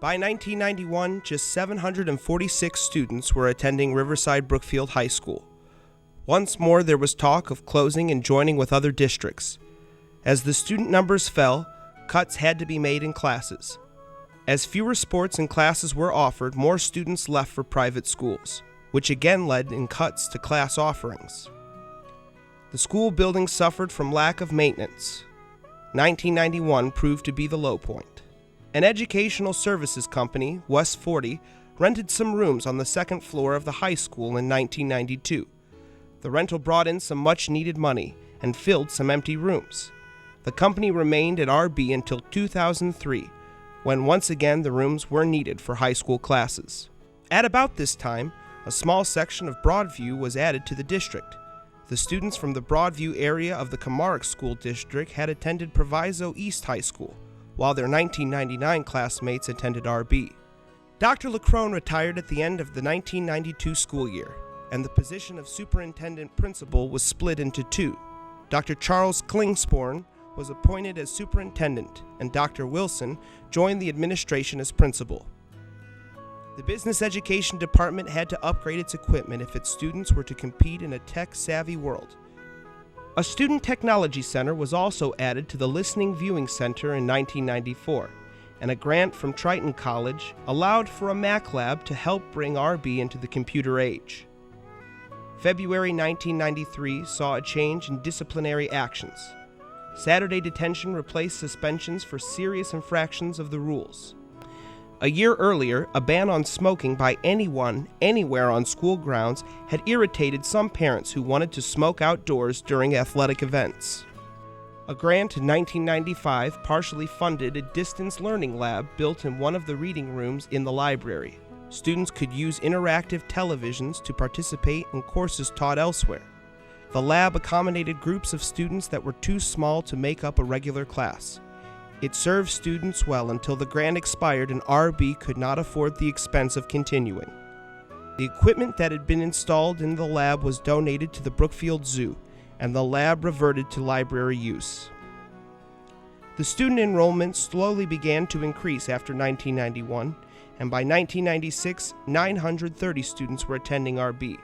By 1991, just 746 students were attending Riverside Brookfield High School. Once more, there was talk of closing and joining with other districts. As the student numbers fell, cuts had to be made in classes. As fewer sports and classes were offered, more students left for private schools, which again led in cuts to class offerings. The school building suffered from lack of maintenance. 1991 proved to be the low point. An educational services company, West 40, rented some rooms on the second floor of the high school in 1992. The rental brought in some much-needed money and filled some empty rooms. The company remained at RB until 2003, when once again the rooms were needed for high school classes. At about this time, a small section of Broadview was added to the district. The students from the Broadview area of the Comaric School District had attended Proviso East High School, while their 1999 classmates attended RB. Dr. Lacrone retired at the end of the 1992 school year, and the position of superintendent principal was split into two. Dr. Charles Klingsporn was appointed as superintendent, and Dr. Wilson joined the administration as principal. The business education department had to upgrade its equipment if its students were to compete in a tech-savvy world. A student technology center was also added to the Listening Viewing Center in 1994, and a grant from Triton College allowed for a Mac lab to help bring RB into the computer age. February 1993 saw a change in disciplinary actions. Saturday detention replaced suspensions for serious infractions of the rules. A year earlier, a ban on smoking by anyone, anywhere on school grounds had irritated some parents who wanted to smoke outdoors during athletic events. A grant in 1995 partially funded a distance learning lab built in one of the reading rooms in the library. Students could use interactive televisions to participate in courses taught elsewhere. The lab accommodated groups of students that were too small to make up a regular class. It served students well until the grant expired and RB could not afford the expense of continuing. The equipment that had been installed in the lab was donated to the Brookfield Zoo, and the lab reverted to library use. The student enrollment slowly began to increase after 1991, and by 1996, 930 students were attending RB.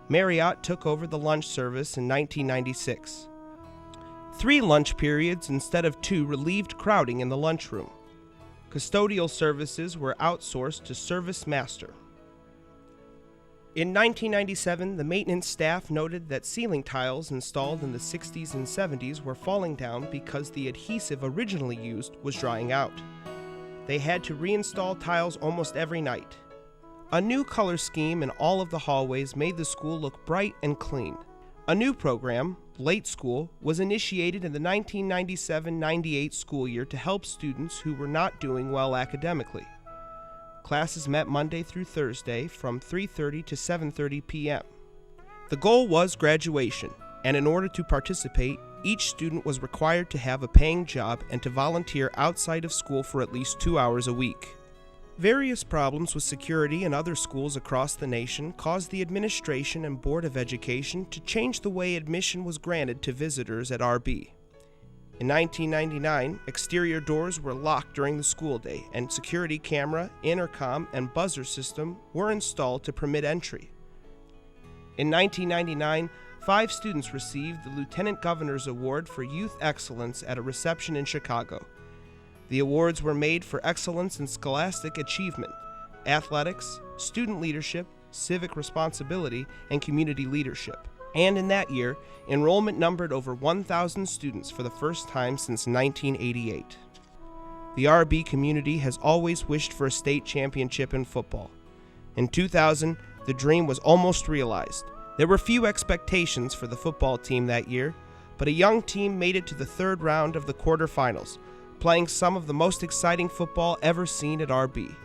Marriott took over the lunch service in 1996. 3 lunch periods instead of 2 relieved crowding in the lunchroom. Custodial services were outsourced to Service Master. In 1997, the maintenance staff noted that ceiling tiles installed in the 60s and 70s were falling down because the adhesive originally used was drying out. They had to reinstall tiles almost every night. A new color scheme in all of the hallways made the school look bright and clean. A new program, Late School, was initiated in the 1997-98 school year to help students who were not doing well academically. Classes met Monday through Thursday from 3:30 to 7:30 p.m. The goal was graduation, and in order to participate, each student was required to have a paying job and to volunteer outside of school for at least 2 hours a week. Various problems with security in other schools across the nation caused the administration and Board of Education to change the way admission was granted to visitors at RB. In 1999, exterior doors were locked during the school day, and security camera, intercom, and buzzer system were installed to permit entry. In 1999, 5 students received the Lieutenant Governor's Award for Youth Excellence at a reception in Chicago. The awards were made for excellence in scholastic achievement, athletics, student leadership, civic responsibility, and community leadership. And in that year, enrollment numbered over 1,000 students for the first time since 1988. The RB community has always wished for a state championship in football. In 2000, the dream was almost realized. There were few expectations for the football team that year, but a young team made it to the 3rd round of the quarterfinals, playing some of the most exciting football ever seen at RB.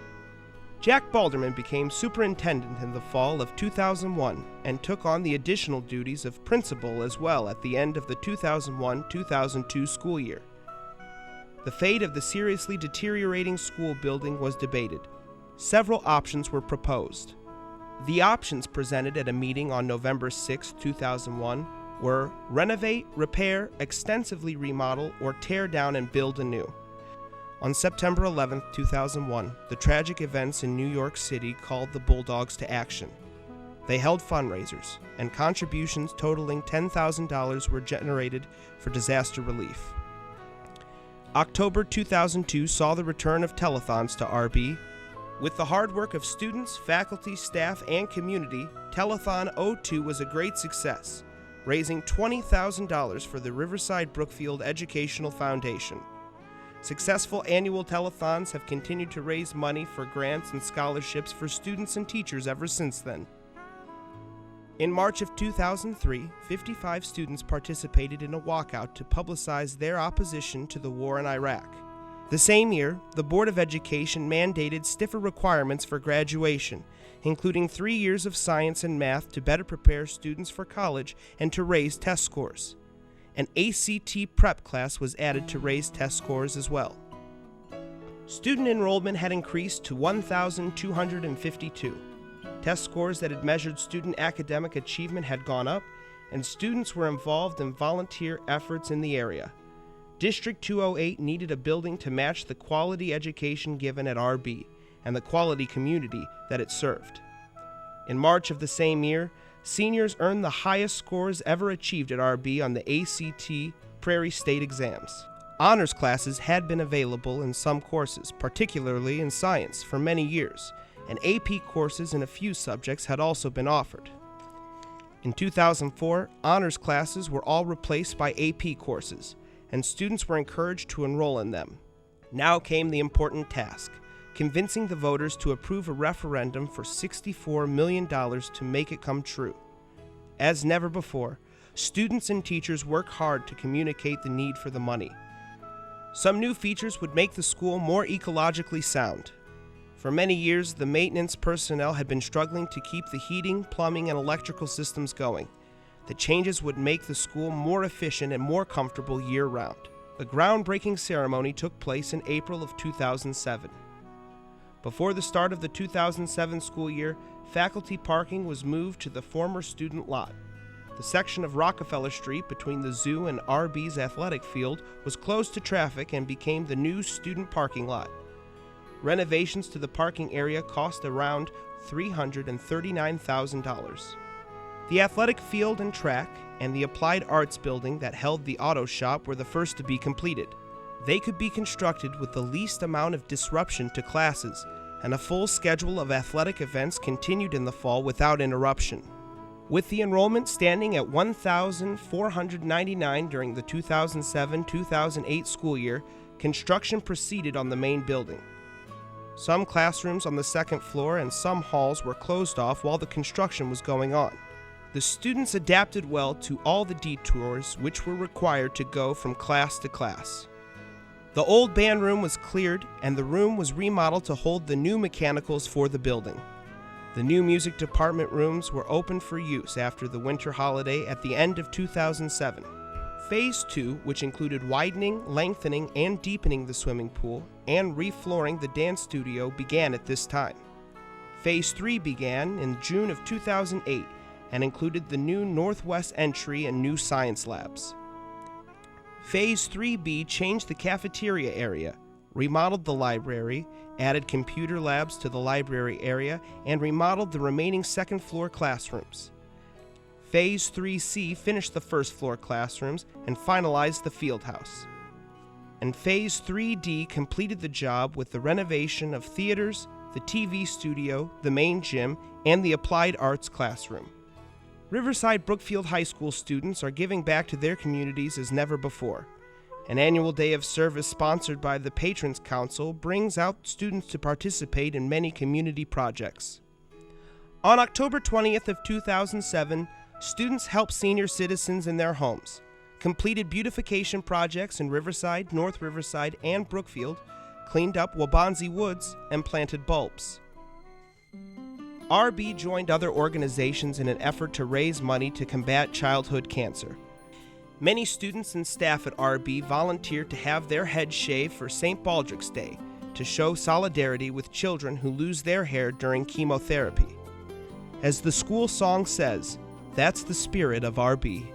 Jack Balderman became superintendent in the fall of 2001 and took on the additional duties of principal as well at the end of the 2001-2002 school year. The fate of the seriously deteriorating school building was debated. Several options were proposed. The options presented at a meeting on November 6, 2001 were renovate, repair, extensively remodel, or tear down and build anew. On September 11, 2001, the tragic events in New York City called the Bulldogs to action. They held fundraisers, and contributions totaling $10,000 were generated for disaster relief. October 2002 saw the return of telethons to RB. With the hard work of students, faculty, staff, and community, Telethon 02 was a great success, raising $20,000 for the Riverside Brookfield Educational Foundation. Successful annual telethons have continued to raise money for grants and scholarships for students and teachers ever since then. In March of 2003, 55 students participated in a walkout to publicize their opposition to the war in Iraq. The same year, the Board of Education mandated stiffer requirements for graduation, including 3 years of science and math to better prepare students for college and to raise test scores. An ACT prep class was added to raise test scores as well. Student enrollment had increased to 1,252. Test scores that had measured student academic achievement had gone up, and students were involved in volunteer efforts in the area. District 208 needed a building to match the quality education given at RB and the quality community that it served. In March of the same year, seniors earned the highest scores ever achieved at RB on the ACT Prairie State exams. Honors classes had been available in some courses, particularly in science, for many years, and AP courses in a few subjects had also been offered. In 2004, honors classes were all replaced by AP courses, and students were encouraged to enroll in them. Now came the important task, convincing the voters to approve a referendum for $64 million to make it come true. As never before, students and teachers worked hard to communicate the need for the money. Some new features would make the school more ecologically sound. For many years, the maintenance personnel had been struggling to keep the heating, plumbing, and electrical systems going. The changes would make the school more efficient and more comfortable year-round. The groundbreaking ceremony took place in April of 2007. Before the start of the 2007 school year, faculty parking was moved to the former student lot. The section of Rockefeller Street between the zoo and RB's athletic field was closed to traffic and became the new student parking lot. Renovations to the parking area cost around $339,000. The athletic field and track and the applied arts building that held the auto shop were the first to be completed. They could be constructed with the least amount of disruption to classes, and a full schedule of athletic events continued in the fall without interruption. With the enrollment standing at 1,499 during the 2007-2008 school year, construction proceeded on the main building. Some classrooms on the second floor and some halls were closed off while the construction was going on. The students adapted well to all the detours which were required to go from class to class. The old band room was cleared and the room was remodeled to hold the new mechanicals for the building. The new music department rooms were opened for use after the winter holiday at the end of 2007. Phase 2, which included widening, lengthening, and deepening the swimming pool and reflooring the dance studio, began at this time. Phase 3 began in June of 2008 and included the new northwest entry and new science labs. Phase 3B changed the cafeteria area, remodeled the library, added computer labs to the library area, and remodeled the remaining second floor classrooms. Phase 3C finished the first floor classrooms and finalized the field house. And Phase 3D completed the job with the renovation of theaters, the TV studio, the main gym, and the applied arts classroom. Riverside Brookfield High School students are giving back to their communities as never before. An annual day of service sponsored by the Patrons Council brings out students to participate in many community projects. On October 20th of 2007, students helped senior citizens in their homes, completed beautification projects in Riverside, North Riverside, and Brookfield, cleaned up Waubonsie Woods, and planted bulbs. RB joined other organizations in an effort to raise money to combat childhood cancer. Many students and staff at RB volunteered to have their heads shaved for St. Baldrick's Day to show solidarity with children who lose their hair during chemotherapy. As the school song says, that's the spirit of RB.